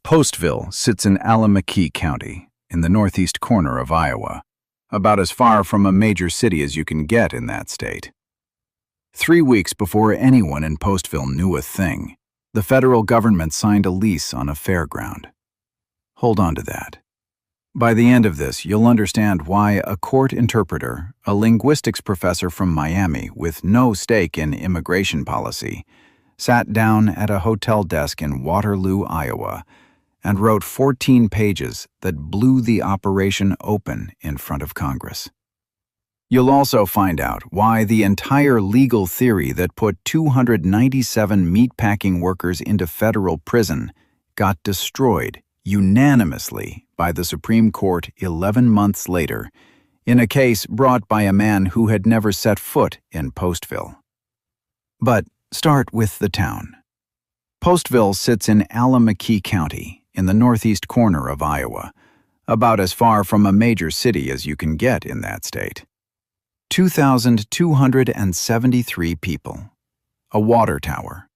Postville sits in Alameda County, in the northeast corner of Iowa, about as far from a major city as you can get in that state. 3 weeks before anyone in Postville knew a thing, the federal government signed a lease on a fairground. Hold on to that. By the end of this, you'll understand why a court interpreter, a linguistics professor from Miami with no stake in immigration policy, sat down at a hotel desk in Waterloo, Iowa, and wrote 14 pages that blew the operation open in front of Congress. You'll also find out why the entire legal theory that put 297 meatpacking workers into federal prison got destroyed unanimously by the Supreme Court 11 months later in a case brought by a man who had never set foot in Postville. But start with the town. Postville sits in Alameda County, in the northeast corner of Iowa, about as far from a major city as you can get in that state. 2,273 people, a water tower,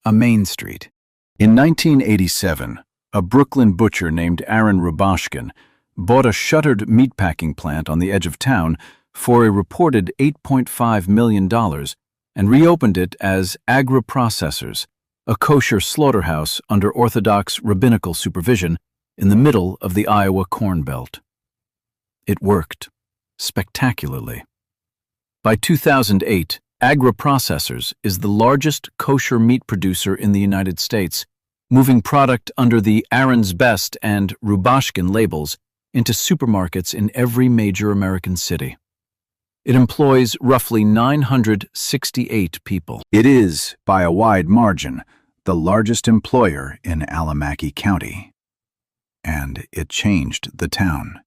a main street. In 1987, a Brooklyn butcher named Aaron Rubashkin bought a shuttered meatpacking plant on the edge of town for a reported $8.5 million and reopened it as Agri-Processors, a kosher slaughterhouse under Orthodox rabbinical supervision in the middle of the Iowa Corn Belt. It worked spectacularly. By 2008, Agri-Processors is the largest kosher meat producer in the United States, moving product under the Aaron's Best and Rubashkin labels into supermarkets in every major American city. It employs roughly 968 people. It is, by a wide margin, the largest employer in Alameda County. And it changed the town.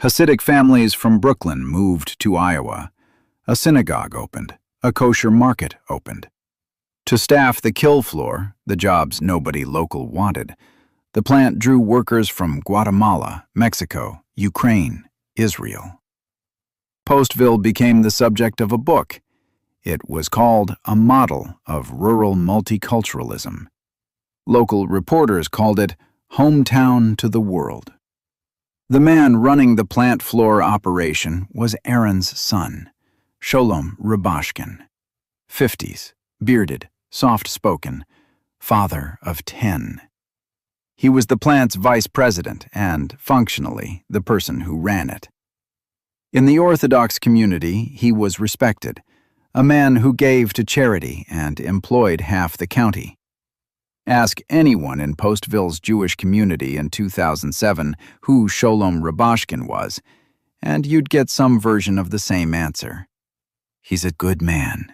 Hasidic families from Brooklyn moved to Iowa. A synagogue opened. A kosher market opened. To staff the kill floor, the jobs nobody local wanted, the plant drew workers from Guatemala, Mexico, Ukraine, Israel. Postville became the subject of a book. It was called A Model of Rural Multiculturalism. Local reporters called it Hometown to the World. The man running the plant floor operation was Aaron's son, Sholom Rubashkin. 50s, bearded, soft-spoken, father of 10. He was the plant's vice president and, functionally, the person who ran it. In the Orthodox community, he was respected, a man who gave to charity and employed half the county. Ask anyone in Postville's Jewish community in 2007 who Sholom Rubashkin was, and you'd get some version of the same answer. He's a good man.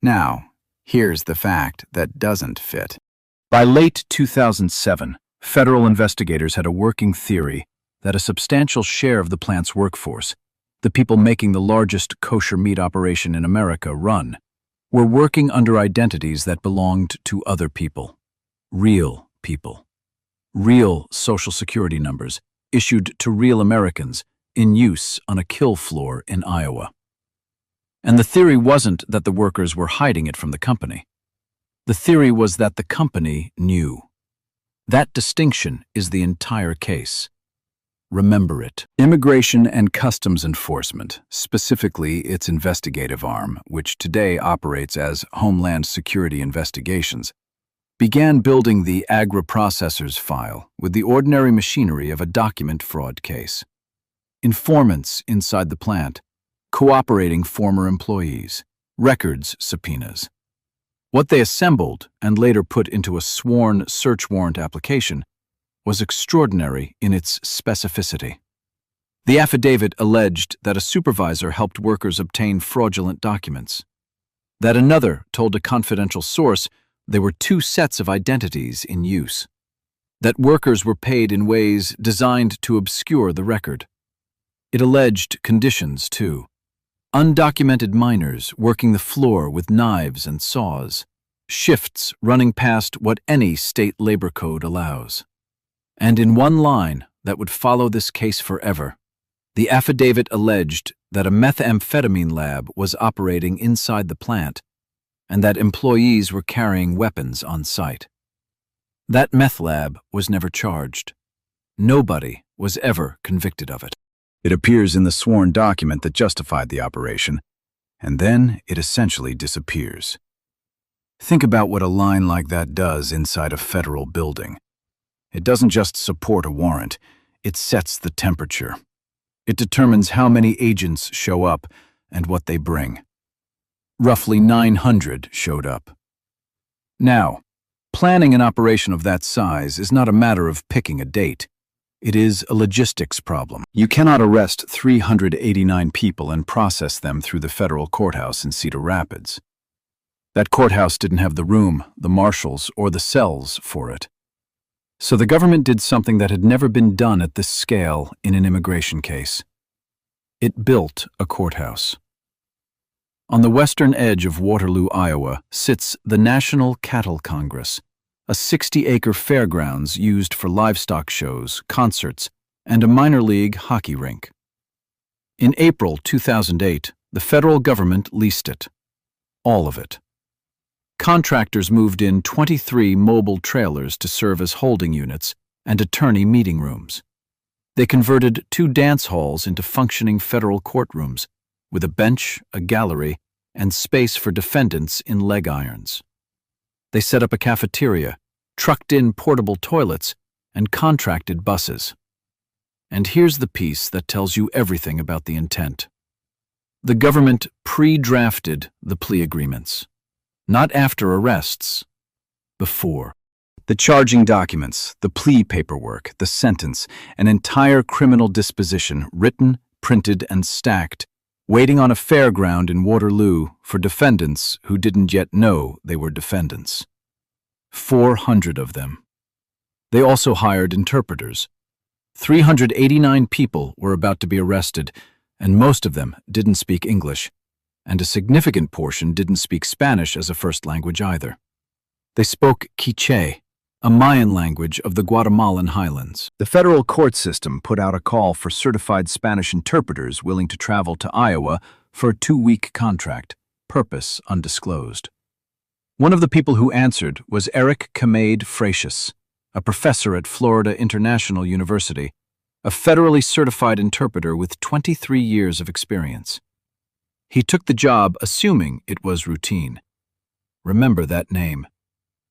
Now, here's the fact that doesn't fit. By late 2007, federal investigators had a working theory that a substantial share of the plant's workforce, the people making the largest kosher meat operation in America run, were working under identities that belonged to other people. Real people. Real Social Security numbers issued to real Americans in use on a kill floor in Iowa. And the theory wasn't that the workers were hiding it from the company. The theory was that the company knew. That distinction is the entire case. Remember it. Immigration and Customs Enforcement, specifically its investigative arm, which today operates as Homeland Security Investigations, began building the Agri-Processors file with the ordinary machinery of a document fraud case. Informants inside the plant, cooperating former employees, records subpoenas. What they assembled and later put into a sworn search warrant application was extraordinary in its specificity. The affidavit alleged that a supervisor helped workers obtain fraudulent documents, that another told a confidential source there were 2 sets of identities in use, that workers were paid in ways designed to obscure the record. It alleged conditions, too. Undocumented miners working the floor with knives and saws, shifts running past what any state labor code allows. And in one line that would follow this case forever, the affidavit alleged that a methamphetamine lab was operating inside the plant and that employees were carrying weapons on site. That meth lab was never charged. Nobody was ever convicted of it. It appears in the sworn document that justified the operation, and then it essentially disappears. Think about what a line like that does inside a federal building. It doesn't just support a warrant, it sets the temperature. It determines how many agents show up and what they bring. Roughly 900 showed up. Now, planning an operation of that size is not a matter of picking a date. It is a logistics problem. You cannot arrest 389 people and process them through the federal courthouse in Cedar Rapids. That courthouse didn't have the room, the marshals, or the cells for it. So the government did something that had never been done at this scale in an immigration case. It built a courthouse. On the western edge of Waterloo, Iowa, sits the National Cattle Congress, a 60-acre fairgrounds used for livestock shows, concerts, and a minor league hockey rink. In April 2008, the federal government leased it. All of it. Contractors moved in 23 mobile trailers to serve as holding units and attorney meeting rooms. They converted 2 dance halls into functioning federal courtrooms, with a bench, a gallery, and space for defendants in leg irons. They set up a cafeteria, trucked in portable toilets, and contracted buses. And here's the piece that tells you everything about the intent. The government pre-drafted the plea agreements. Not after arrests, before. The charging documents, the plea paperwork, the sentence, an entire criminal disposition written, printed, and stacked, waiting on a fairground in Waterloo for defendants who didn't yet know they were defendants. 400 of them. They also hired interpreters. 389 people were about to be arrested, and most of them didn't speak English, and a significant portion didn't speak Spanish as a first language either. They spoke Quiché, a Mayan language of the Guatemalan highlands. The federal court system put out a call for certified Spanish interpreters willing to travel to Iowa for a 2-week contract, purpose undisclosed. One of the people who answered was Eric Kamade Fratius, a professor at Florida International University, a federally certified interpreter with 23 years of experience. He took the job assuming it was routine. Remember that name.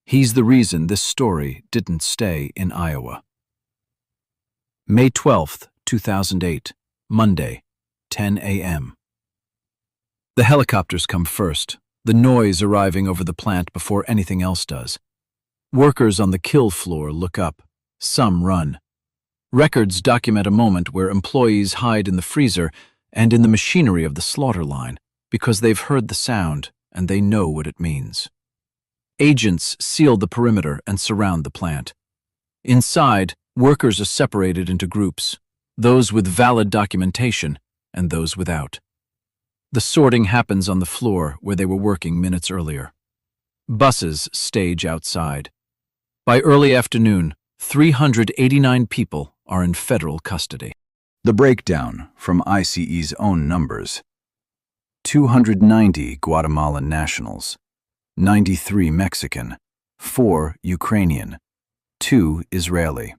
He's the reason this story didn't stay in Iowa. May 12, 2008, Monday, 10 a.m. The helicopters come first, the noise arriving over the plant before anything else does. Workers on the kill floor look up. Some run. Records document a moment where employees hide in the freezer and in the machinery of the slaughter line because they've heard the sound and they know what it means. Agents seal the perimeter and surround the plant. Inside, workers are separated into groups, those with valid documentation and those without. The sorting happens on the floor where they were working minutes earlier. Buses stage outside. By early afternoon, 389 people are in federal custody. The breakdown from ICE's own numbers. 290 Guatemalan nationals, 93 Mexican, 4 Ukrainian, 2 Israeli.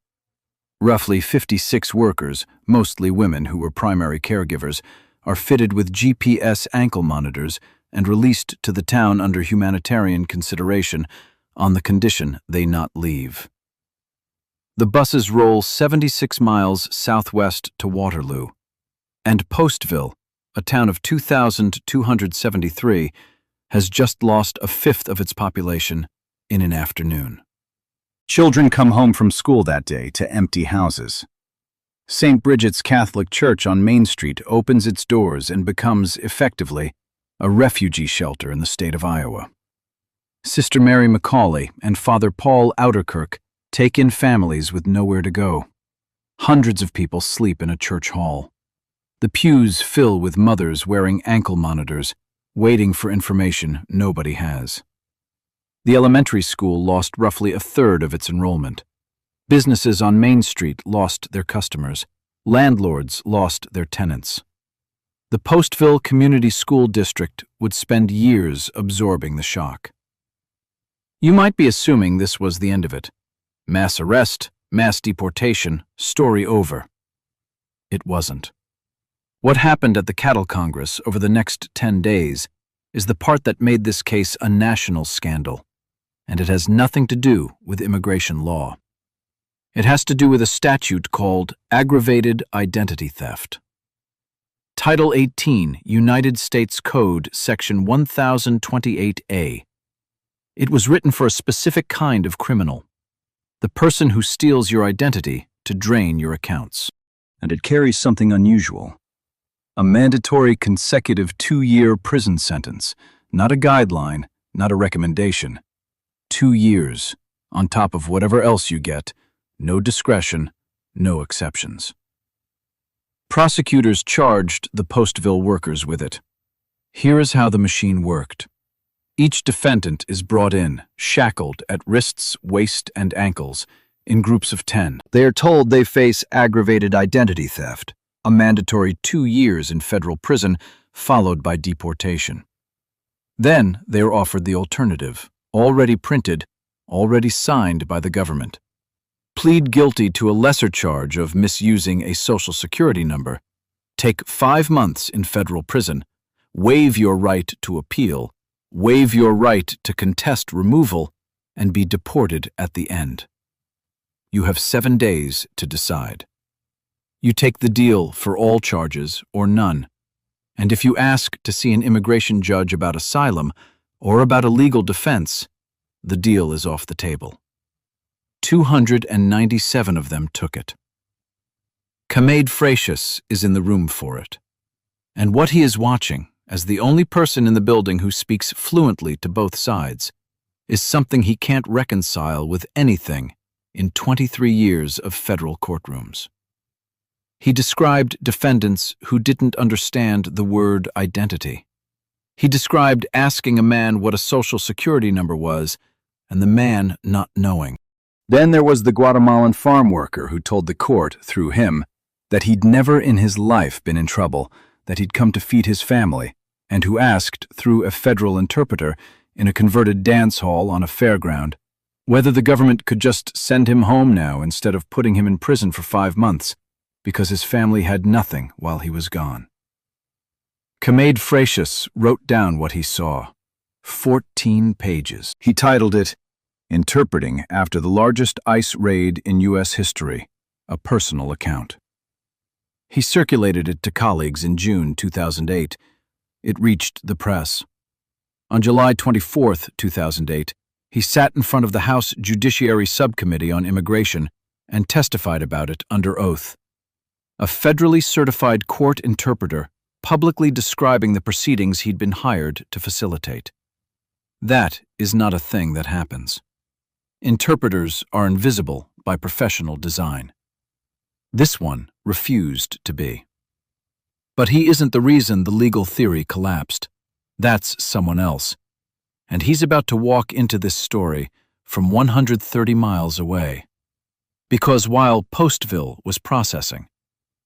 Roughly 56 workers, mostly women who were primary caregivers, are fitted with GPS ankle monitors and released to the town under humanitarian consideration on the condition they not leave. The buses roll 76 miles southwest to Waterloo, and Postville, a town of 2,273, has just lost a fifth of its population in an afternoon. Children come home from school that day to empty houses. St. Bridget's Catholic Church on Main Street opens its doors and becomes, effectively, a refugee shelter in the state of Iowa. Sister Mary McCauley and Father Paul Outerkirk take in families with nowhere to go. Hundreds of people sleep in a church hall. The pews fill with mothers wearing ankle monitors, waiting for information nobody has. The elementary school lost roughly a third of its enrollment. Businesses on Main Street lost their customers. Landlords lost their tenants. The Postville Community School District would spend years absorbing the shock. You might be assuming this was the end of it. Mass arrest, mass deportation, story over. It wasn't. What happened at the Cattle Congress over the next 10 days is the part that made this case a national scandal, and it has nothing to do with immigration law. It has to do with a statute called aggravated identity theft. Title 18, United States Code, Section 1028A. It was written for a specific kind of criminal, the person who steals your identity to drain your accounts. And it carries something unusual. A mandatory consecutive 2-year prison sentence, not a guideline, not a recommendation. 2 years, on top of whatever else you get, no discretion, no exceptions. Prosecutors charged the Postville workers with it. Here is how the machine worked. Each defendant is brought in, shackled at wrists, waist, and ankles, in groups of 10. They are told they face aggravated identity theft, a mandatory 2 years in federal prison, followed by deportation. Then they are offered the alternative, already printed, already signed by the government. Plead guilty to a lesser charge of misusing a Social Security number, take 5 months in federal prison, waive your right to appeal, waive your right to contest removal, and be deported at the end. You have 7 days to decide. You take the deal for all charges or none, and if you ask to see an immigration judge about asylum or about a legal defense, the deal is off the table. 297 of them took it. Kosher Fratius is in the room for it. And what he is watching, as the only person in the building who speaks fluently to both sides, is something he can't reconcile with anything in 23 years of federal courtrooms. He described defendants who didn't understand the word identity. He described asking a man what a Social Security number was, and the man not knowing. Then there was the Guatemalan farm worker who told the court, through him, that he'd never in his life been in trouble, that he'd come to feed his family, and who asked, through a federal interpreter, in a converted dance hall on a fairground, whether the government could just send him home now instead of putting him in prison for 5 months, because his family had nothing while he was gone. Kosher Fratius wrote down what he saw. 14 pages. He titled it, Interpreting After the Largest ICE Raid in U.S. History, a Personal Account. He circulated it to colleagues in June 2008. It reached the press. On July 24, 2008, he sat in front of the House Judiciary Subcommittee on Immigration and testified about it under oath. A federally certified court interpreter publicly describing the proceedings he'd been hired to facilitate. That is not a thing that happens. Interpreters are invisible by professional design. This one refused to be. But he isn't the reason the legal theory collapsed. That's someone else. And he's about to walk into this story from 130 miles away. Because while Postville was processing,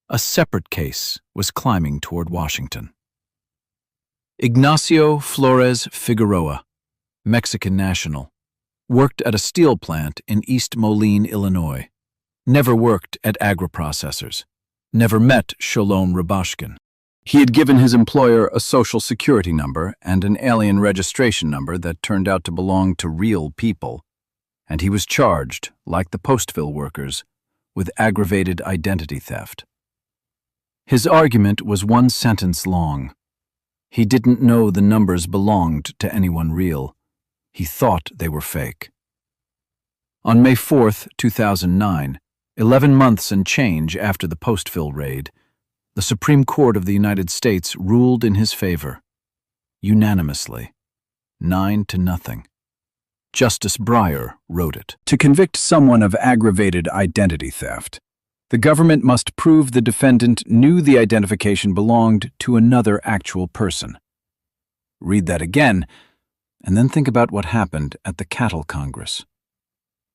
a separate case was climbing toward Washington. Ignacio Flores Figueroa, Mexican national, worked at a steel plant in East Moline, Illinois. Never worked at agri-processors. Never met Sholom Rubashkin. He had given his employer a Social Security number and an alien registration number that turned out to belong to real people, and he was charged, like the Postville workers, with aggravated identity theft. His argument was 1 sentence long. He didn't know the numbers belonged to anyone real. He thought they were fake. On May 4, 2009, 11 months and change after the Postville raid, the Supreme Court of the United States ruled in his favor, unanimously, 9-0. Justice Breyer wrote it. To convict someone of aggravated identity theft, the government must prove the defendant knew the identification belonged to another actual person. Read that again, and then think about what happened at the Cattle Congress.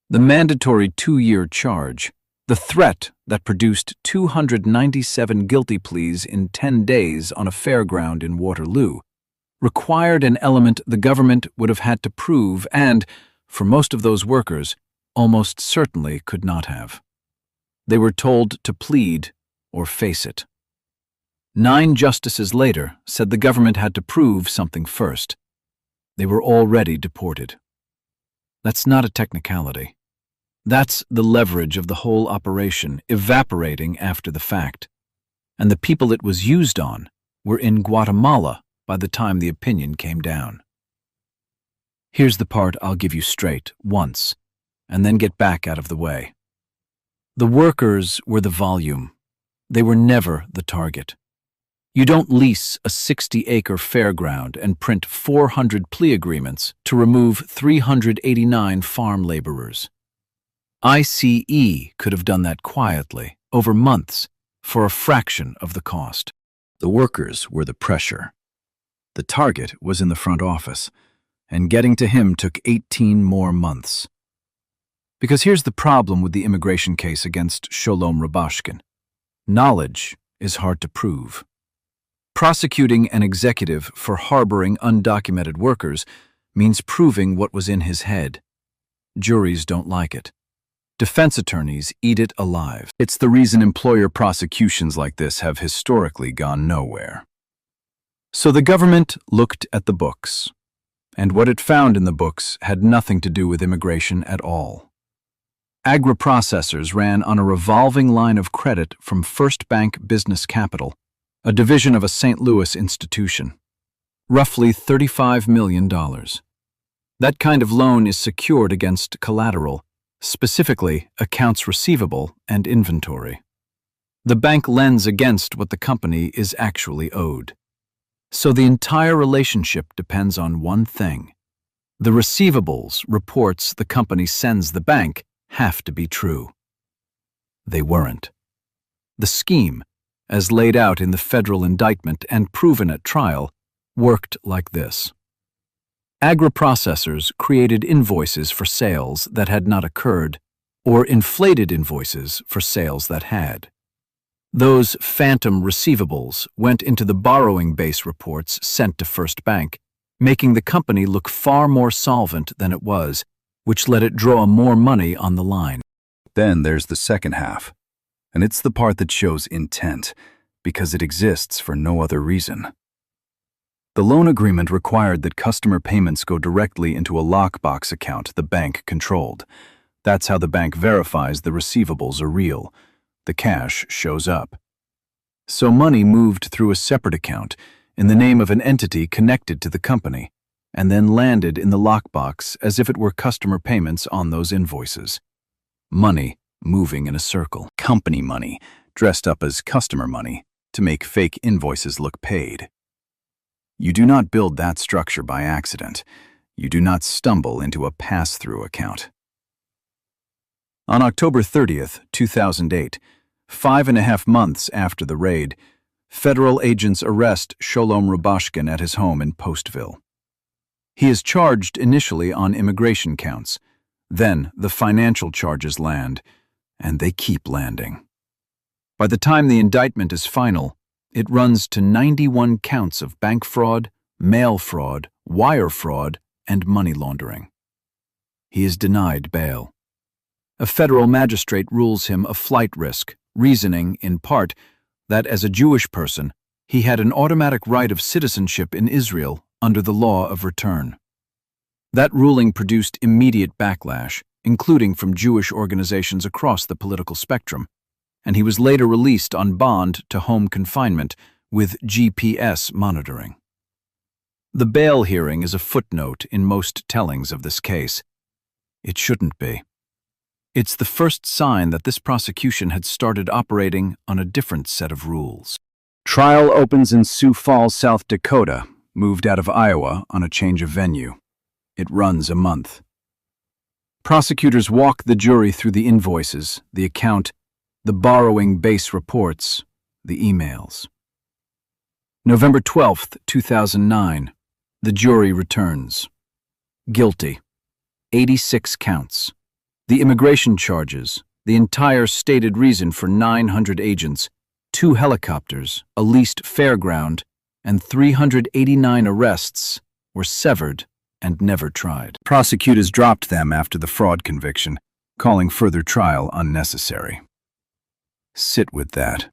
The mandatory 2-year charge, the threat that produced 297 guilty pleas in 10 days on a fairground in Waterloo, required an element the government would have had to prove and, for most of those workers, almost certainly could not have. They were told to plead or face it. 9 justices later said the government had to prove something first. They were already deported. That's not a technicality. That's the leverage of the whole operation evaporating after the fact. And the people it was used on were in Guatemala by the time the opinion came down. Here's the part I'll give you straight once, and then get back out of the way. The workers were the volume. They were never the target. You don't lease a 60-acre fairground and print 400 plea agreements to remove 389 farm laborers. ICE could have done that quietly, over months, for a fraction of the cost. The workers were the pressure. The target was in the front office, and getting to him took 18 more months. Because here's the problem with the immigration case against Sholom Rubashkin. Knowledge is hard to prove. Prosecuting an executive for harboring undocumented workers means proving what was in his head. Juries don't like it. Defense attorneys eat it alive. It's the reason employer prosecutions like this have historically gone nowhere. So the government looked at the books, and what it found in the books had nothing to do with immigration at all. Agri-processors ran on a revolving line of credit from First Bank Business Capital, a division of a St. Louis institution. Roughly $35 million. That kind of loan is secured against collateral, specifically accounts receivable and inventory. The bank lends against what the company is actually owed. So the entire relationship depends on one thing. The receivables reports the company sends the bank have to be true. They weren't. The scheme, as laid out in the federal indictment and proven at trial, worked like this. Agri-processors created invoices for sales that had not occurred, or inflated invoices for sales that had. Those phantom receivables went into the borrowing base reports sent to First Bank, making the company look far more solvent than it was, which let it draw more money on the line. Then there's the second half, and it's the part that shows intent, because it exists for no other reason. The loan agreement required that customer payments go directly into a lockbox account the bank controlled. That's how the bank verifies the receivables are real. The cash shows up. So money moved through a separate account in the name of an entity connected to the company, and then landed in the lockbox as if it were customer payments on those invoices. Money moving in a circle. Company money, dressed up as customer money, to make fake invoices look paid. You do not build that structure by accident. You do not stumble into a pass-through account. On October 30th, 2008, 5.5 months after the raid, federal agents arrest Sholom Rubashkin at his home in Postville. He is charged initially on immigration counts. Then the financial charges land, and they keep landing. By the time the indictment is final, it runs to 91 counts of bank fraud, mail fraud, wire fraud, and money laundering. He is denied bail. A federal magistrate rules him a flight risk, reasoning, in part, that as a Jewish person, he had an automatic right of citizenship in Israel under the law of return. That ruling produced immediate backlash, including from Jewish organizations across the political spectrum, and he was later released on bond to home confinement with GPS monitoring. The bail hearing is a footnote in most tellings of this case. It shouldn't be. It's the first sign that this prosecution had started operating on a different set of rules. Trial opens in Sioux Falls, South Dakota, moved out of Iowa on a change of venue. It runs a month. Prosecutors walk the jury through the invoices, the account, the borrowing base reports, the emails. November 12th, 2009, the jury returns. Guilty. 86 counts. The immigration charges, the entire stated reason for 900 agents, 2 helicopters, a leased fairground, and 389 arrests were severed and never tried. Prosecutors dropped them after the fraud conviction, calling further trial unnecessary. Sit with that.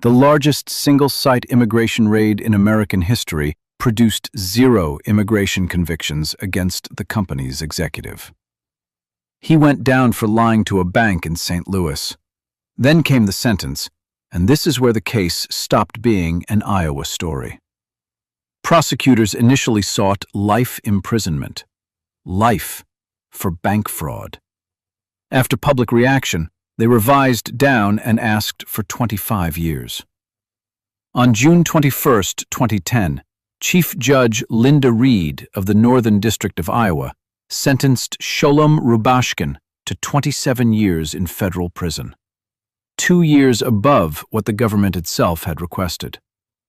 The largest single-site immigration raid in American history produced 0 immigration convictions against the company's executive. He went down for lying to a bank in St. Louis. Then came the sentence, and this is where the case stopped being an Iowa story. Prosecutors initially sought life imprisonment. Life for bank fraud. After public reaction, they revised down and asked for 25 years. On June 21, 2010, Chief Judge Linda Reed of the Northern District of Iowa sentenced Sholom Rubashkin to 27 years in federal prison, 2 years above what the government itself had requested,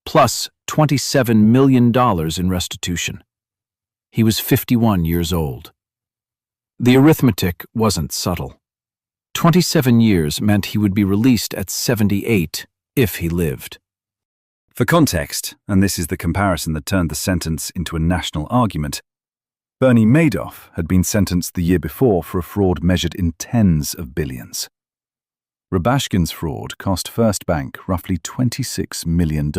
plus $27 million in restitution. He was 51 years old. The arithmetic wasn't subtle. 27 years meant he would be released at 78 if he lived. For context, and this is the comparison that turned the sentence into a national argument, Bernie Madoff had been sentenced the year before for a fraud measured in tens of billions. Rubashkin's fraud cost First Bank roughly $26 million.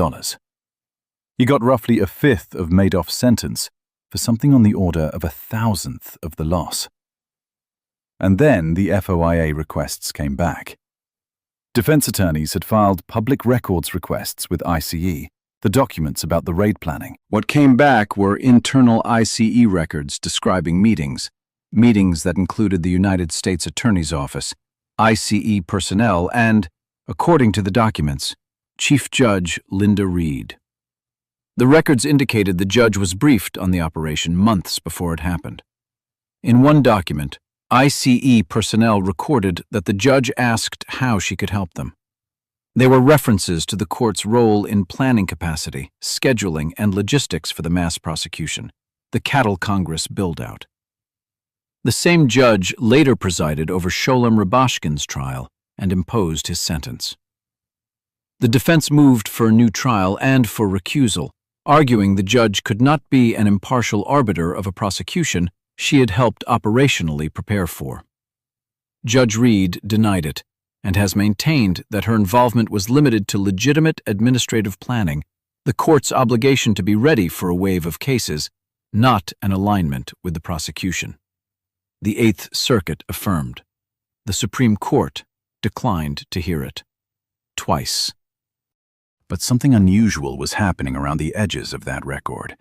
He got roughly a fifth of Madoff's sentence for something on the order of 1,000th of the loss. And then the FOIA requests came back. Defense attorneys had filed public records requests with ICE, the documents about the raid planning. What came back were internal ICE records describing meetings that included the United States Attorney's Office, ICE personnel, and, according to the documents, Chief Judge Linda Reed. The records indicated the judge was briefed on the operation months before it happened. In one document, ICE personnel recorded that the judge asked how she could help them. There were references to the court's role in planning capacity, scheduling, and logistics for the mass prosecution, the Cattle Congress build-out. The same judge later presided over Sholom Rubashkin's trial and imposed his sentence. The defense moved for a new trial and for recusal, arguing the judge could not be an impartial arbiter of a prosecution she had helped operationally prepare for. Judge Reed denied it and has maintained that her involvement was limited to legitimate administrative planning, the court's obligation to be ready for a wave of cases, not an alignment with the prosecution. The Eighth Circuit affirmed. The Supreme Court declined to hear it. Twice. But something unusual was happening around the edges of that record.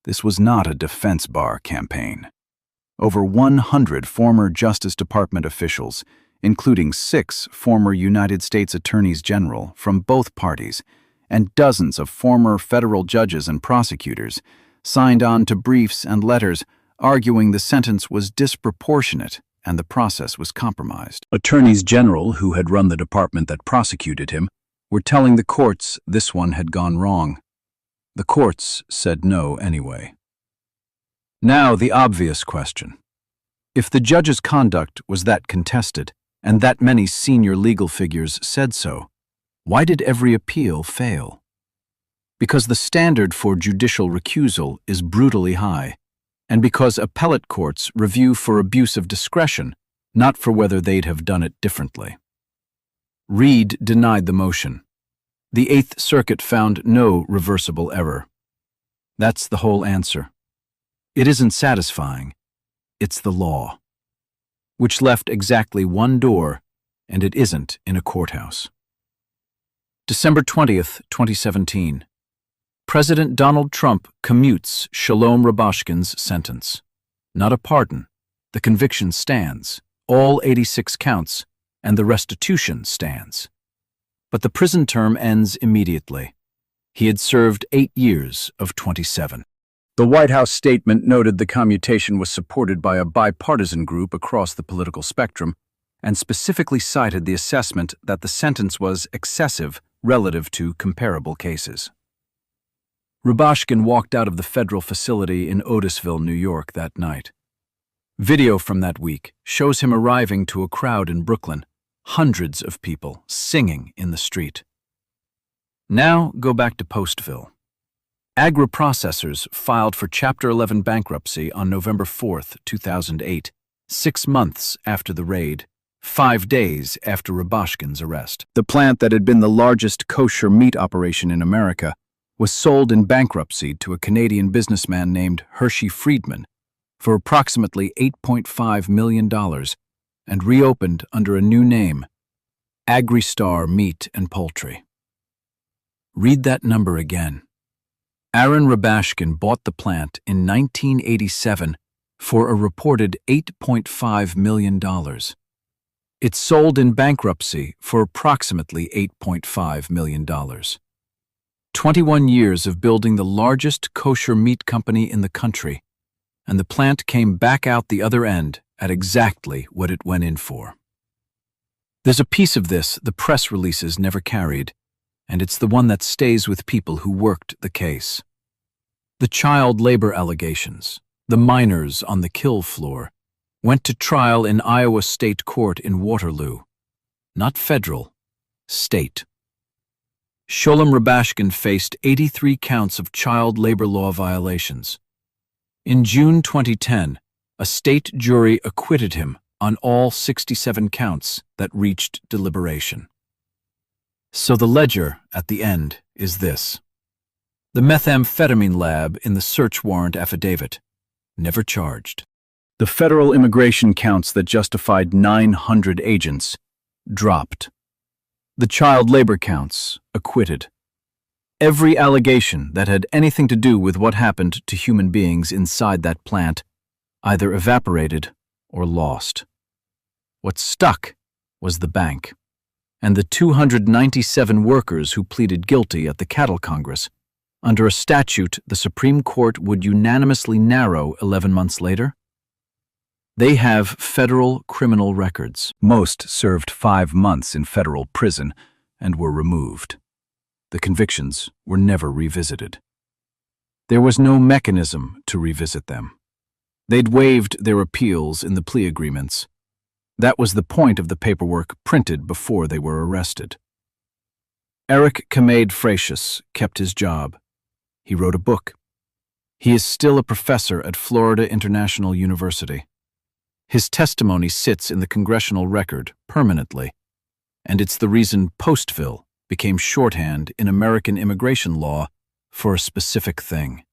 This was not a defense bar campaign. Over 100 former Justice Department officials, including 6 former United States Attorneys General from both parties, and dozens of former federal judges and prosecutors, signed on to briefs and letters arguing the sentence was disproportionate and the process was compromised. Attorneys General who had run the department that prosecuted him were telling the courts this one had gone wrong. The courts said no anyway. Now the obvious question. If the judge's conduct was that contested, and that many senior legal figures said so, why did every appeal fail? Because the standard for judicial recusal is brutally high, and because appellate courts review for abuse of discretion, not for whether they'd have done it differently. Reed denied the motion. The Eighth Circuit found no reversible error. That's the whole answer. It isn't satisfying. It's the law. Which left exactly one door, and it isn't in a courthouse. December 20th, 2017. President Donald Trump commutes Sholom Rubashkin's sentence. Not a pardon. The conviction stands, all 86 counts, and the restitution stands. But the prison term ends immediately. He had served 8 years of 27. The White House statement noted the commutation was supported by a bipartisan group across the political spectrum and specifically cited the assessment that the sentence was excessive relative to comparable cases. Rubashkin walked out of the federal facility in Postville, New York that night. Video from that week shows him arriving to a crowd in Brooklyn, hundreds of people singing in the street. Now go back to Postville. Agri-processors filed for Chapter 11 bankruptcy on November 4, 2008, 6 months after the raid, 5 days after Rubashkin's arrest. The plant that had been the largest kosher meat operation in America was sold in bankruptcy to a Canadian businessman named Hershey Friedman for approximately $8.5 million and reopened under a new name, Agristar Meat and Poultry. Read that number again. Aaron Rubashkin bought the plant in 1987 for a reported $8.5 million. It sold in bankruptcy for approximately $8.5 million. 21 years of building the largest kosher meat company in the country, and the plant came back out the other end at exactly what it went in for. There's a piece of this the press releases never carried, and it's the one that stays with people who worked the case. The child labor allegations, the minors on the kill floor, went to trial in Iowa State Court in Waterloo. Not federal, state. Sholem Rubashkin faced 83 counts of child labor law violations. In June 2010, a state jury acquitted him on all 67 counts that reached deliberation. So the ledger at the end is this. The methamphetamine lab in the search warrant affidavit, never charged. The federal immigration counts that justified 900 agents, dropped. The child labor counts, acquitted. Every allegation that had anything to do with what happened to human beings inside that plant either evaporated or lost. What stuck was the bank, and the 297 workers who pleaded guilty at the Cattle Congress, under a statute the Supreme Court would unanimously narrow 11 months later. They have federal criminal records. Most served 5 months in federal prison and were removed. The convictions were never revisited. There was no mechanism to revisit them. They'd waived their appeals in the plea agreements. That was the point of the paperwork printed before they were arrested. Eric Kamade Fratius kept his job. He wrote a book. He is still a professor at Florida International University. His testimony sits in the congressional record permanently, and it's the reason Postville became shorthand in American immigration law for a specific thing.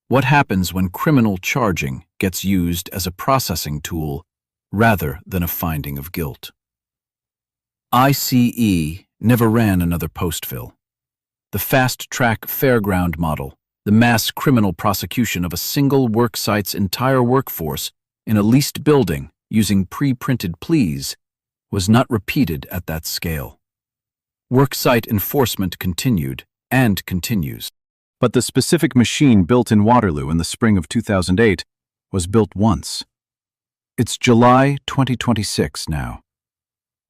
What happens when criminal charging gets used as a processing tool rather than a finding of guilt? ICE never ran another Postville. The fast-track fairground model, the mass criminal prosecution of a single worksite's entire workforce in a leased building using pre-printed pleas, was not repeated at that scale. Worksite enforcement continued and continues. But the specific machine built in Waterloo in the spring of 2008 was built once. It's July 2026 now.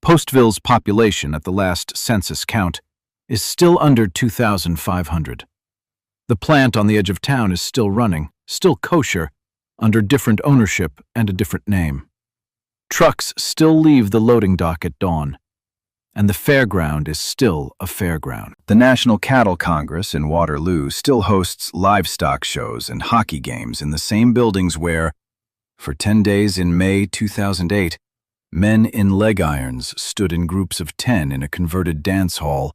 Postville's population at the last census count is still under 2,500. The plant on the edge of town is still running, still kosher, under different ownership and a different name. Trucks still leave the loading dock at dawn, and the fairground is still a fairground. The National Cattle Congress in Waterloo still hosts livestock shows and hockey games in the same buildings where, for 10 days in May 2008, men in leg irons stood in groups of 10 in a converted dance hall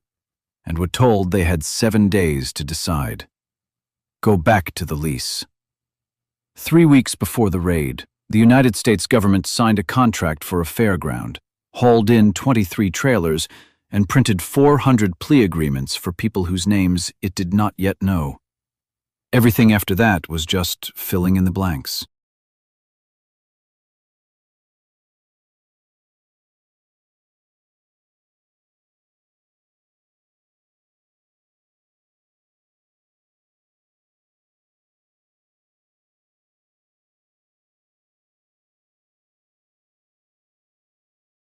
and were told they had 7 days to decide. Go back to the lease. 3 weeks before the raid, the United States government signed a contract for a fairground, hauled in 23 trailers, and printed 400 plea agreements for people whose names it did not yet know. Everything after that was just filling in the blanks.